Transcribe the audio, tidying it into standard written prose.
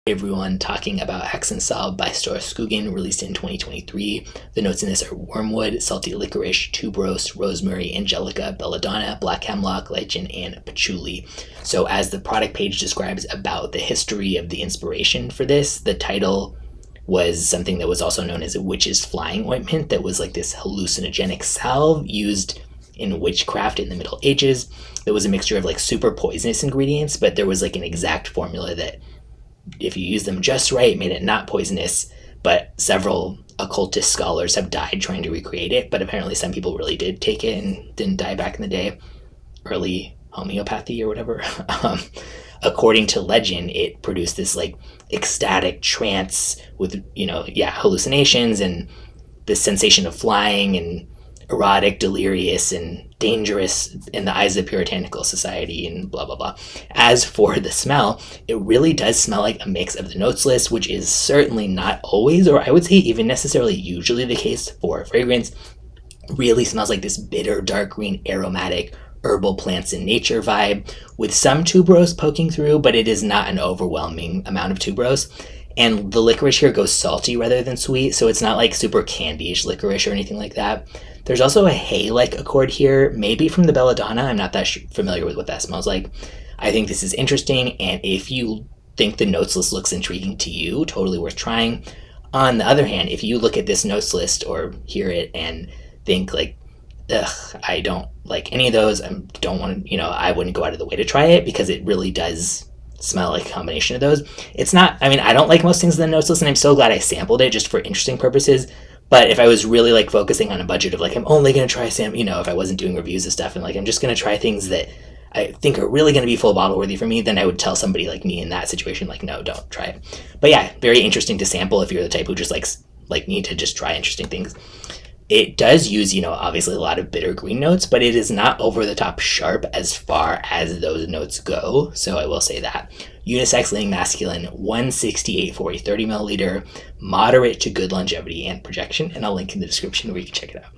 Everyone talking about Hexensalbe by Stora Skuggan, released in 2023. The notes in this are wormwood, salty licorice, tuberose, rosemary, angelica, belladonna, black hemlock, lichen, and patchouli. So as the product page describes about the history of the inspiration for this, the title was something that was also known as a witch's flying ointment that was like this hallucinogenic salve used in witchcraft in the Middle Ages. It was a mixture of like super poisonous ingredients, but there was like an exact formula that if you use them just right, made it not poisonous. But several occultist scholars have died trying to recreate it, but apparently some people really did take it and didn't die back in the day. Early homeopathy or whatever. According to legend, it produced this like ecstatic trance with, hallucinations and this sensation of flying and erotic, delirious, and dangerous in the eyes of the puritanical society and blah, blah, blah. As for the smell, it really does smell like a mix of the notes list, which is certainly not always, or I would say even necessarily usually the case for fragrance. Really smells like this bitter, dark green, aromatic, herbal plants in nature vibe with some tuberose poking through, but it is not an overwhelming amount of tuberose. And the licorice here goes salty rather than sweet, so it's not like super candy-ish licorice or anything like that. There's also a hay-like accord here, maybe from the belladonna. I'm not that familiar with what that smells like. I think this is interesting, and if you think the notes list looks intriguing to you, totally worth trying. On the other hand, if you look at this notes list or hear it and think like, ugh, I don't like any of those, I don't want to, I wouldn't go out of the way to try it because it really does smell like a combination of those. It's not, I don't like most things in the notes list, and I'm so glad I sampled it just for interesting purposes. But if I was really like focusing on a budget of like, I'm only going to try if I wasn't doing reviews of stuff and like, I'm just going to try things that I think are really going to be full bottle worthy for me, then I would tell somebody like me in that situation, like, no, don't try it. But yeah, very interesting to sample if you're the type who just like need to just try interesting things. It does use, obviously a lot of bitter green notes, but it is not over the top sharp as far as those notes go. So I will say that. Unisex leaning masculine, 168 for a 30 milliliter, moderate to good longevity and projection. And I'll link in the description where you can check it out.